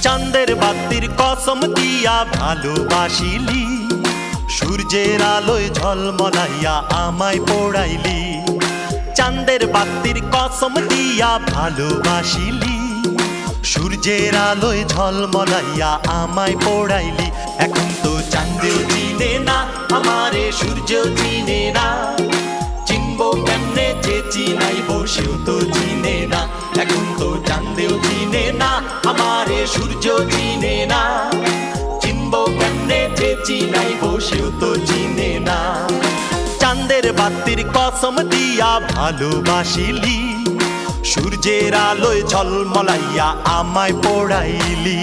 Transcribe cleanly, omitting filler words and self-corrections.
চাঁদের বাতির কসম দিয়া ভালোবাসিলি, সূর্যের আলোয় ঝলমলাইয়া আমায় পোড়াইলি। চাঁদের বাতির কসম দিয়া ভালোবাসিলি, সূর্যের আলোয় ঝলমলাইয়া আমায় পোড়াইলি। এখন তো চাঁদেও চিনে না আমারে, সূর্য চিনে না, চিনবো কেমনে যে চিনাইব সেও তো চিনে না। এখন তো চাঁদেও চিনে না আমারে, সূর্য চিনে না, চিনবো কেমনে যে চিনাইব সেও তো চিনে না। চাঁদের বাতির কসম দিয়া ভালোবাসিলি, সূর্যের আলোয় ঝলমলাইয়া আমায় পোড়াইলি।